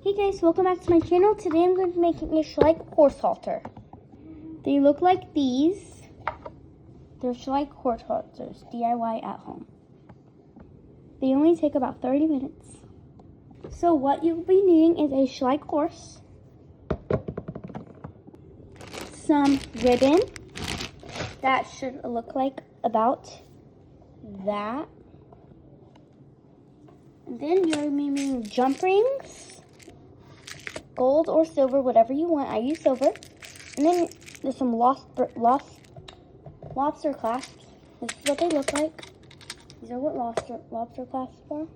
Hey guys, welcome back to my channel. Today I'm going to be making a Schleich horse halter. They look like these. They're Schleich horse halters, DIY at home. They only take about 30 minutes. So what you'll be needing is a Schleich horse, some ribbon that should look like about that. And then you're needing jump rings. Gold or silver, whatever you want. I use silver. And then there's some lobster clasps. This is what they look like. These are what lobster clasps are.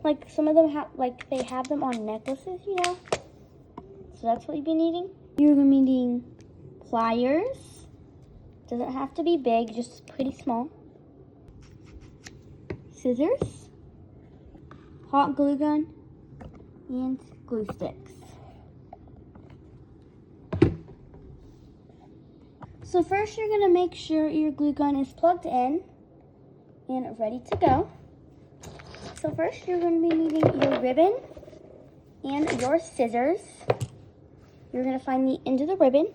Like some of them have, like they have them on necklaces, you know. So that's what you'll be needing. You're gonna be needing pliers. Doesn't have to be big, just pretty small. Scissors, hot glue gun, and glue sticks. So first you're going to make sure your glue gun is plugged in and ready to go. So first you're going to be needing your ribbon and your scissors. You're going to find the end of the ribbon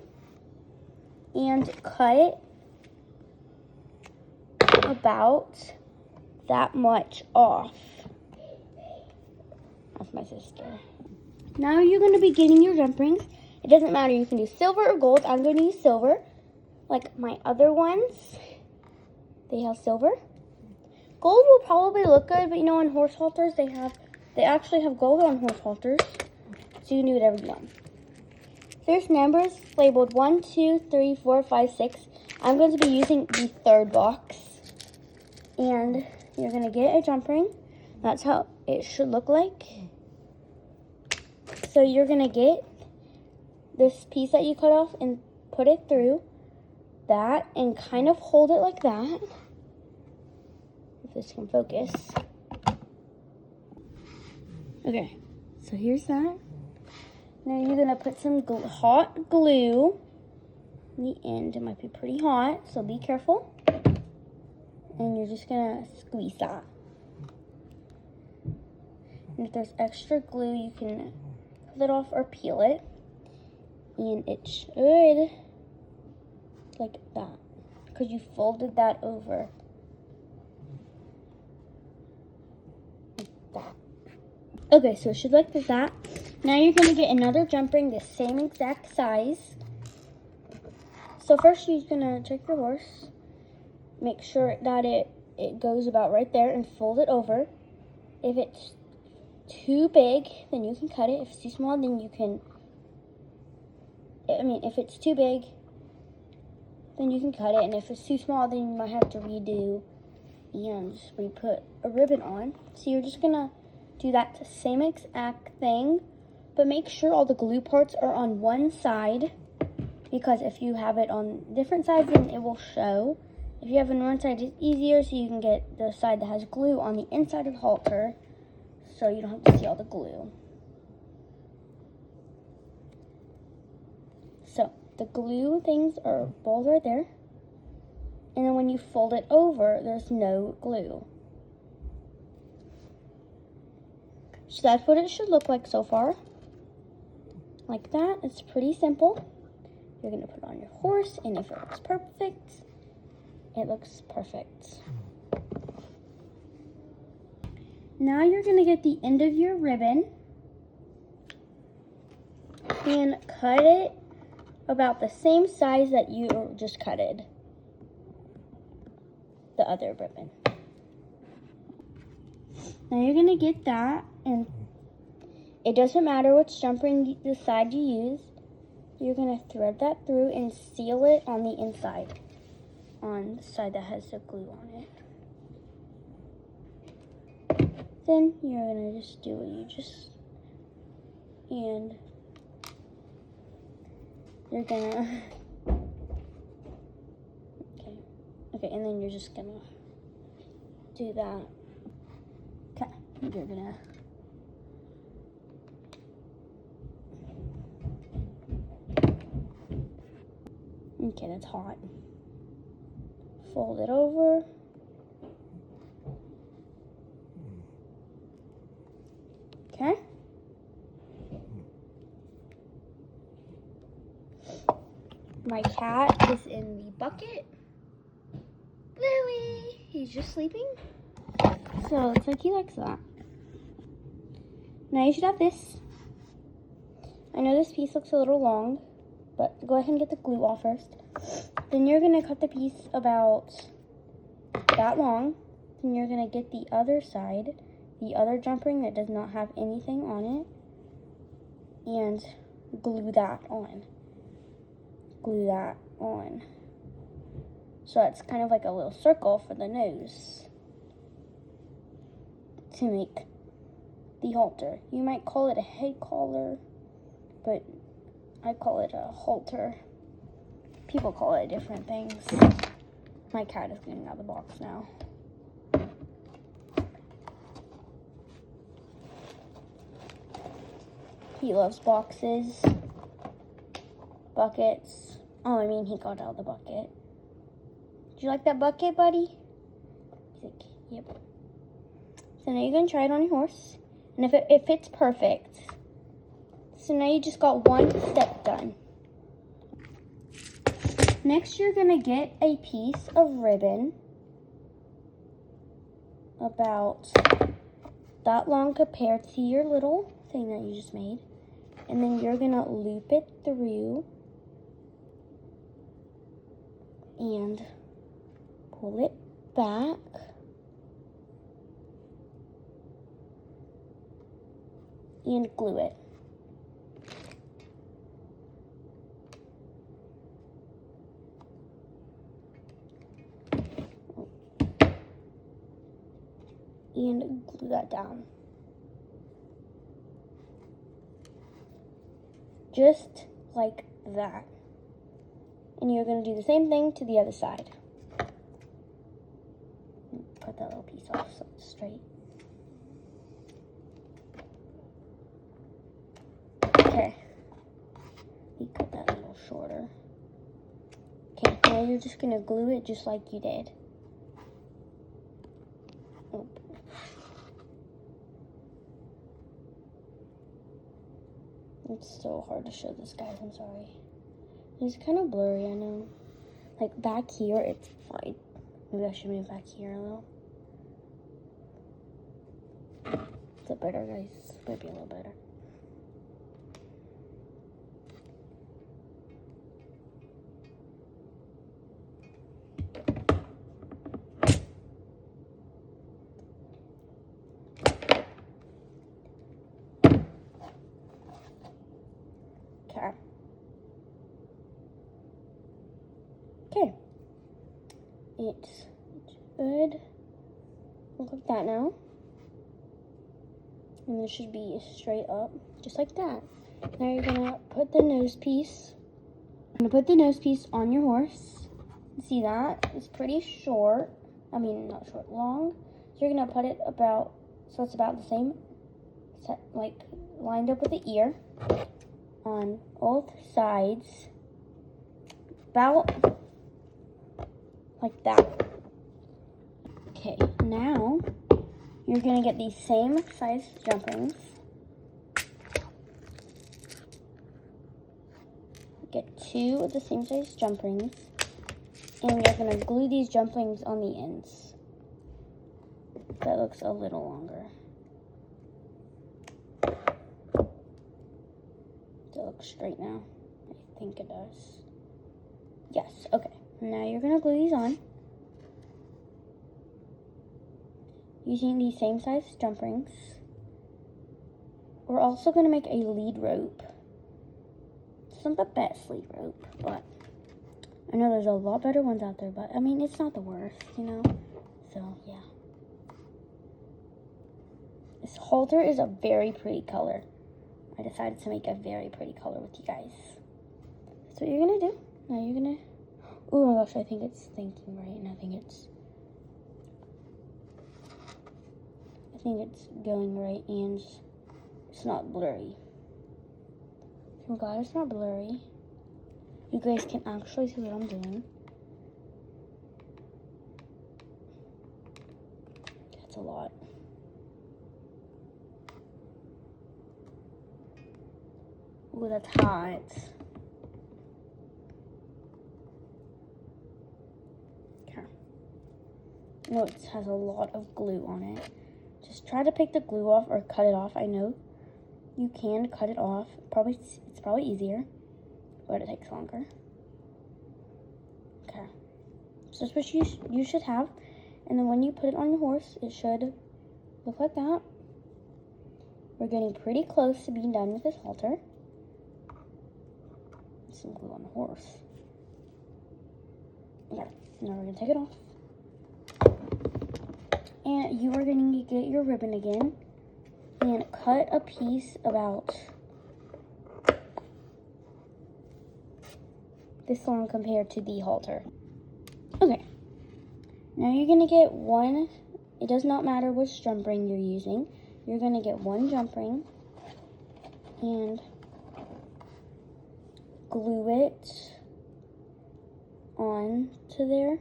and cut it about that much off. That's my sister. Now you're going to be getting your jump rings. It doesn't matter, you can do silver or gold. I'm going to use silver. Like my other ones, they have silver. Gold will probably look good, but you know, on horse halters, they actually have gold on horse halters. So you can do whatever you want. There's numbers labeled 1, 2, 3, 4, 5, 6. I'm going to be using the third box. And you're going to get a jump ring. That's how it should look like. So you're going to get this piece that you cut off and put it through that and kind of hold it like that. If this can focus. Okay, so here's that. Now you're going to put some hot glue in the end. It might be pretty hot, so be careful. And you're just going to squeeze that. And if there's extra glue, you can pull it off or peel it. And it should, like that, because you folded that over. Like that. Okay, so it should look like that. Now you're going to get another jump ring the same exact size. So first you're going to check your horse. Make sure that it goes about right there and fold it over. If it's too big, then you can cut it. If it's too small, then you can, if it's too big, then you can cut it. And if it's too small, then you might have to redo and just re-put a ribbon on. So you're just gonna do that same exact thing, but make sure all the glue parts are on one side, because if you have it on different sides, then it will show. If you have it on one side, it's easier, so you can get the side that has glue on the inside of the halter, so you don't have to see all the glue. So the glue things are balls right there. And then when you fold it over, there's no glue. So that's what it should look like so far. Like that. It's pretty simple. You're going to put it on your horse, and if it looks perfect, it looks perfect. Now you're going to get the end of your ribbon and cut it about the same size that you just cutted the other ribbon. Now you're going to get that, and it doesn't matter which jump ring the side you use. You're going to thread that through and seal it on the inside, on the side that has the glue on it. Then you're going to just do what you just, and you're gonna, okay, and then you're just gonna do that. Okay, you're gonna, okay, that's hot. Fold it over. Okay. My cat is in the bucket. Louie, he's just sleeping. So it's like he likes that. Now you should have this. I know this piece looks a little long, but go ahead and get the glue off first. Then you're gonna cut the piece about that long. Then you're gonna get the other side, the other jump ring that does not have anything on it, and glue that on. Glue that on. So that's kind of like a little circle for the nose to make the halter. You might call it a head collar, but I call it a halter. People call it different things. My cat is getting out of the box now. He loves boxes, buckets. Oh, I mean, he got out of the bucket. Do you like that bucket, buddy? He's like, yep. So now you're gonna try it on your horse. And if it fits perfect. So now you just got one step done. Next, you're gonna get a piece of ribbon about that long compared to your little thing that you just made. And then you're gonna loop it through and pull it back. And glue it. And glue that down. Just like that. And you're going to do the same thing to the other side. Put that little piece off so it's straight. Okay. We cut that a little shorter. Okay, now you're just going to glue it just like you did. Oop. It's so hard to show this, guys. I'm sorry. It's kind of blurry, I know. Like, back here, it's fine. Maybe I should move back here a little. Is it better, guys? Maybe a little better. Okay. It's good. Look like that now. And this should be straight up, just like that. Now you're gonna put the nose piece. I'm gonna put the nose piece on your horse. See that? It's pretty short. I mean, not short, long. So you're gonna put it about, so it's about the same, set, like lined up with the ear on both sides. About like that. Okay, now you're gonna get these same size jump rings. Get 2 of the same size jump rings. And you're gonna glue these jump rings on the ends. That looks a little longer. Does it look straight now? I think it does. Yes, okay. Now you're gonna glue these on. Using these same size jump rings. We're also gonna make a lead rope. It's not the best lead rope, but I know there's a lot better ones out there, but I mean, it's not the worst, you know? So, yeah. This halter is a very pretty color. I decided to make a very pretty color with you guys. That's what you're gonna do. Now you're gonna, oh my gosh, I think it's thinking right, and I think it's going right, and it's not blurry. I'm glad it's not blurry. You guys can actually see what I'm doing. That's a lot. Ooh, that's hot. No, it has a lot of glue on it. Just try to pick the glue off or cut it off. I know you can cut it off. It's probably easier, but it takes longer. Okay. So that's what you should have. And then when you put it on your horse, it should look like that. We're getting pretty close to being done with this halter. Some glue on the horse. Okay, now we're gonna take it off. And you are going to get your ribbon again and cut a piece about this long compared to the halter. Okay, now you're going to get one, it does not matter which jump ring you're using, you're going to get one jump ring and glue it on to there.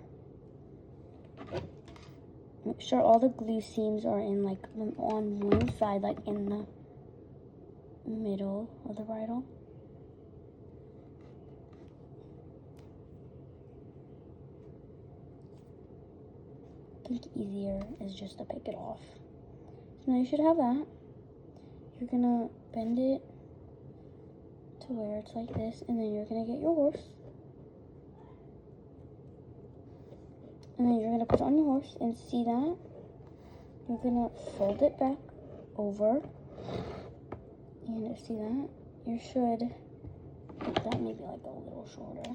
Make sure all the glue seams are in like on one side, like in the middle of the bridle. I think easier is just to pick it off. So now you should have that. You're gonna bend it to where it's like this, and then you're gonna get your horse. And then you're going to put it on your horse and see that. You're going to fold it back over. And see that. You should make that maybe like a little shorter.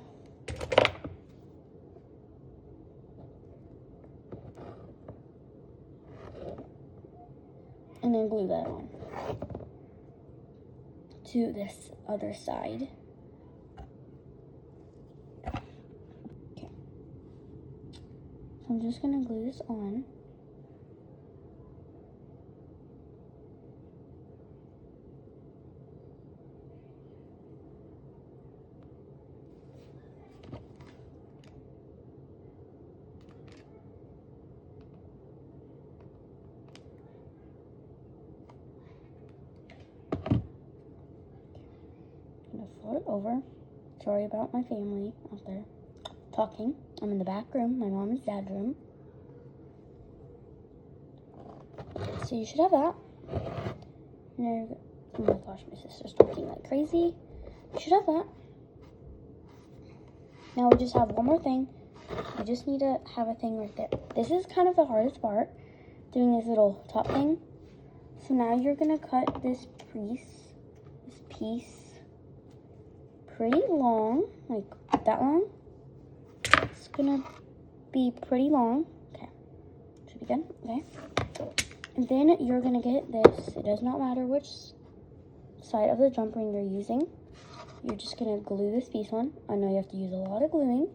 And then glue that on to this other side. I'm just going to glue this on. I'm going to fold it over. Sorry about my family out there talking. I'm in the back room, my mom and dad's room. So you should have that. Oh my gosh, my sister's talking like crazy. You should have that. Now we just have one more thing. You just need to have a thing right there. This is kind of the hardest part, doing this little top thing. So now you're gonna cut this piece pretty long, like that long. It's gonna be pretty long. Okay, should be good. Okay, and then you're gonna get this. It does not matter which side of the jump ring you're using. You're just gonna glue this piece on. I know you have to use a lot of gluing.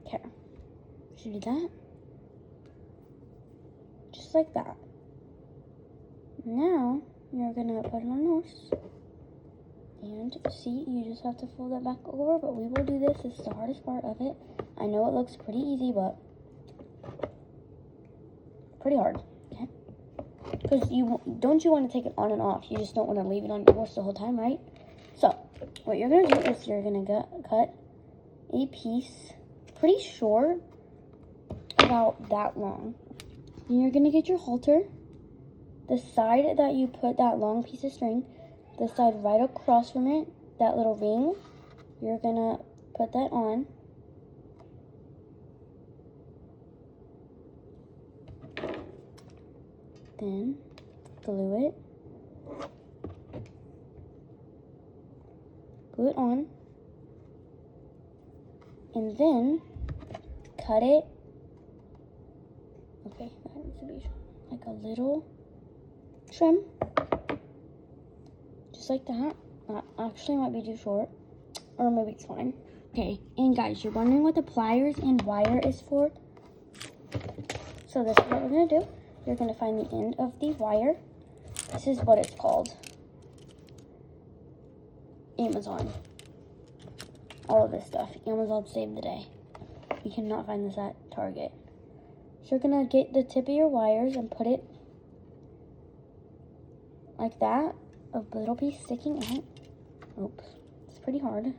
Okay, should do that. Just like that. Now, you're gonna put it on your horse. And see, you just have to fold that back over, but we will do this. This is the hardest part of it. I know it looks pretty easy, but pretty hard, okay? Because you want to take it on and off. You just don't want to leave it on your horse the whole time, right? So, what you're going to do is you're going to cut a piece pretty short, about that long. And you're going to get your halter. The side that you put that long piece of string, the side right across from it, that little ring, you're gonna put that on. Then glue it. Glue it on. And then cut it. Okay, that needs to be like a little trim. Just like that. That actually might be too short, or maybe it's fine. Okay, and guys, you're wondering what the pliers and wire is for? So this is what we're gonna do. You're gonna find the end of the wire. This is what it's called. Amazon. All of this stuff. Amazon saved the day. You cannot find this at Target. So you're gonna get the tip of your wires and put it like that, a little piece sticking out. Oops, it's pretty hard.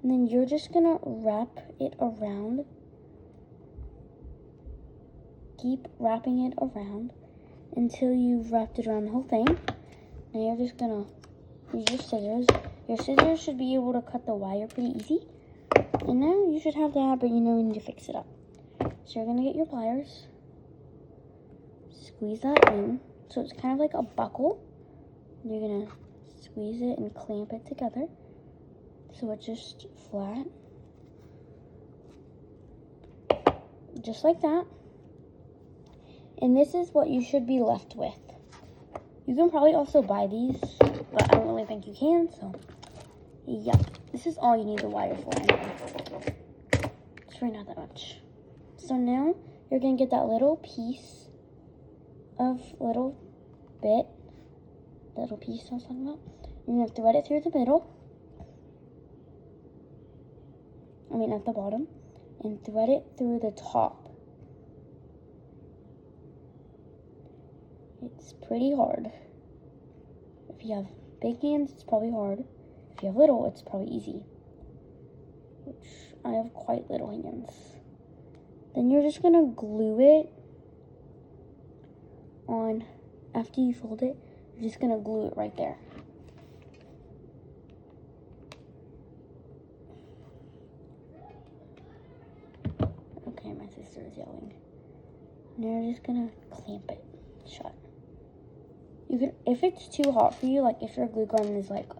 And then you're just gonna wrap it around. Keep wrapping it around until you've wrapped it around the whole thing. Now you're just gonna use your scissors. Your scissors should be able to cut the wire pretty easy. And now you should have that, but you know we need to fix it up. So you're gonna get your pliers, squeeze that in, so it's kind of like a buckle. You're gonna squeeze it and clamp it together, so it's just flat. Just like that. And this is what you should be left with. You can probably also buy these, but I don't really think you can, so yeah. This is all you need the wire for anyway. It's really not that much. So now you're gonna get that little piece of little bit, the little piece I was talking about. You're gonna thread it through the middle. I mean at the bottom, and thread it through the top. It's pretty hard. If you have big hands, it's probably hard. If you have little, it's probably easy. Which I have quite little hands. Then you're just gonna glue it on, after you fold it, you're just gonna glue it right there. Okay, my sister is yelling. Now you're just gonna clamp it shut. You can, if it's too hot for you, like if your glue gun is like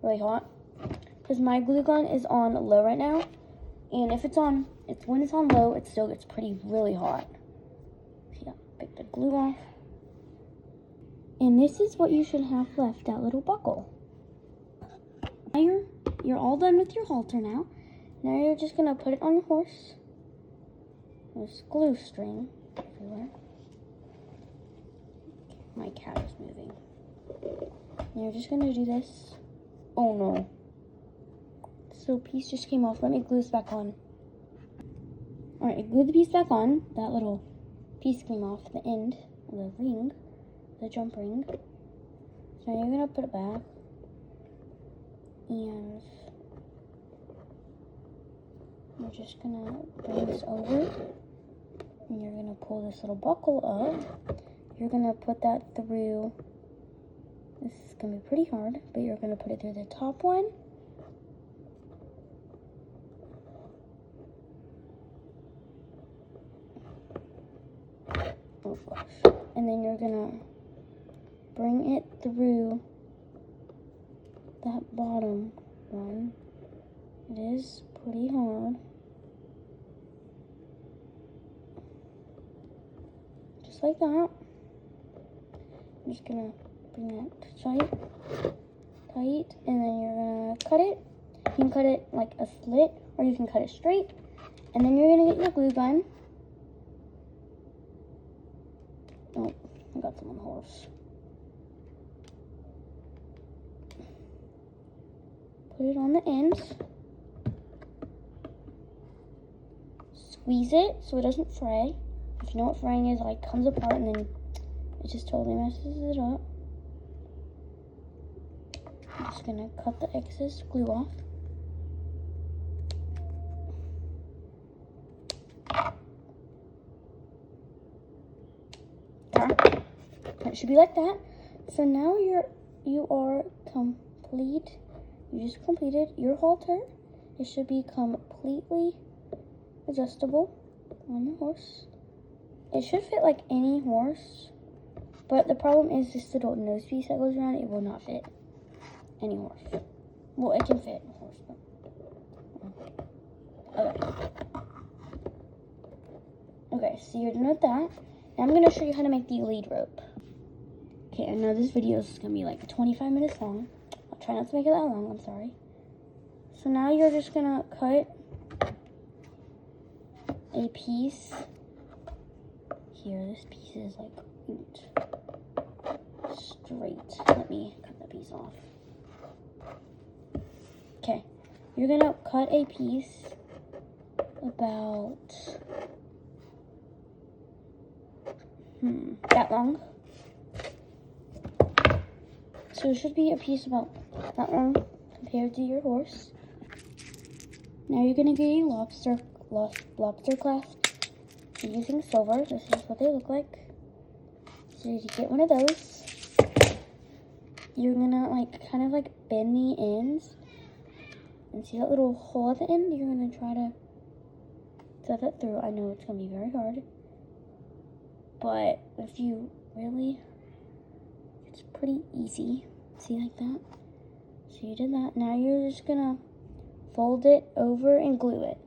really hot, because my glue gun is on low right now, and if it's on, when it's on low, it still gets really hot. So yeah, pick the glue off. And this is what you should have left, that little buckle. Now you're all done with your halter now. Now you're just gonna put it on the horse. There's glue string everywhere. My cat is moving. And you're just gonna do this. Oh no. This little piece just came off. Let me glue this back on. Alright, I glued the piece back on. That little piece came off the end of the ring, the jump ring. So now you're gonna put it back. And you're just gonna bring this over. And you're gonna pull this little buckle up. You're gonna put that through. This is gonna be pretty hard, but you're gonna put it through the top one. Oh gosh. And then you're gonna bring it through that bottom one. It is pretty hard. Just like that. I'm just gonna bring that tight, and then you're gonna cut it. You can cut it like a slit, or you can cut it straight. And then you're gonna get your glue gun. Oh, I got some on the horse. Put it on the ends. Squeeze it so it doesn't fray. If you know what fraying is, it like comes apart and then it just totally messes it up. I'm just gonna cut the excess glue off. Okay. It should be like that. So now you are complete. You just completed your halter. It should be completely adjustable on the horse. It should fit like any horse, but the problem is this little nose piece that goes around it will not fit any horse. Well, it can fit a horse, but okay. Okay, so you're done with that. Now I'm gonna show you how to make the lead rope. Okay, I know this video is gonna be like 25 minutes long. I'll try not to make it that long, I'm sorry. So now you're just gonna cut a piece here. This piece is like straight. Let me cut that piece off. Okay, you're gonna cut a piece about that long. So it should be a piece about that long compared to your horse. Now you're gonna get a lobster clasp. So using silver, this is what they look like. So you get one of those. You're gonna kind of bend the ends. And see that little hole at the end? You're gonna try to set that through. I know it's gonna be very hard. But if you really, it's pretty easy. See, like that? So you did that. Now you're just gonna fold it over and glue it.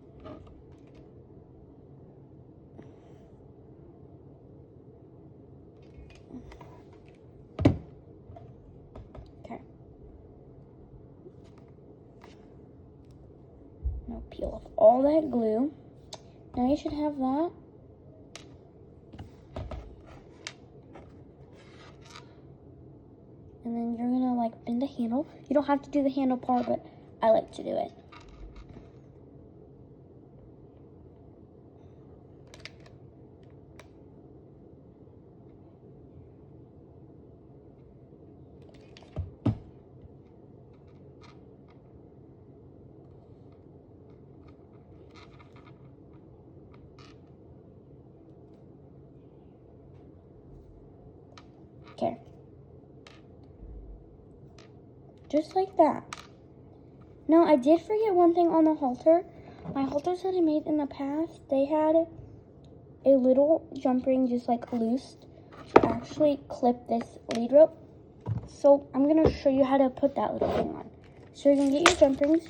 Okay. Now peel off all that glue. Now you should have that. And then you're gonna bend the handle. You don't have to do the handle part, but I like to do it. Okay. Just like that. Now, I did forget one thing on the halter. My halters that I made in the past, they had a little jump ring just loose to actually clip this lead rope. So I'm going to show you how to put that little thing on. So you're going to get your jump rings.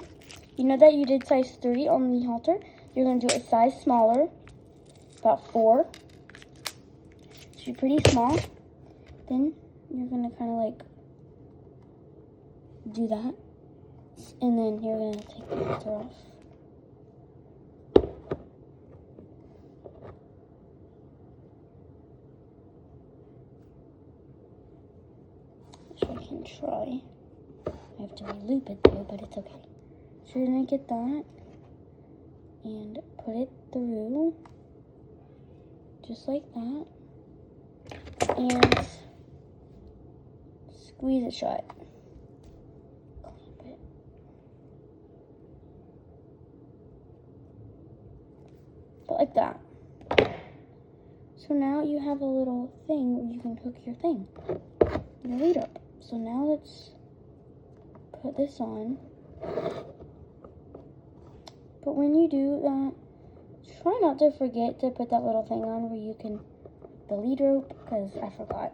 You know that you did size 3 on the halter. You're going to do a size smaller, about 4. So you're pretty small. Then you're going to kind of do that, and then you're going to take the halter off. So I can try. I have to re-loop it though, but it's okay. So you're going to get that and put it through just like that and squeeze it shut. Like that. So now you have a little thing where you can hook your thing, your lead up. So now let's put this on. But when you do that, try not to forget to put that little thing on where you can, the lead rope, because I forgot.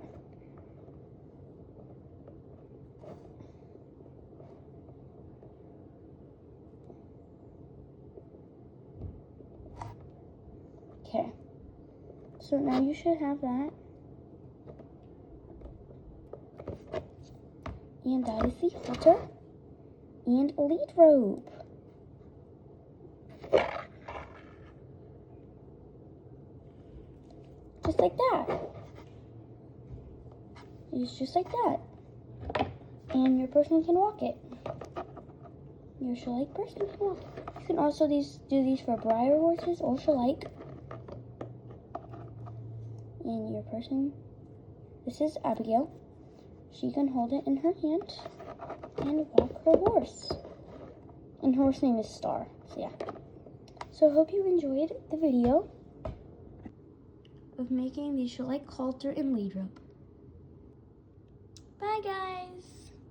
Okay, so now you should have that. And that is the halter and lead rope. Just like that. It's just like that. And your person can walk it. Your Schleich person can walk it. You can also do these for Breyer horses or Schleich. And your person, this is Abigail. She can hold it in her hand and walk her horse. And her horse name is Star, so yeah. So I hope you enjoyed the video of making the Schleich halter and lead rope. Bye guys!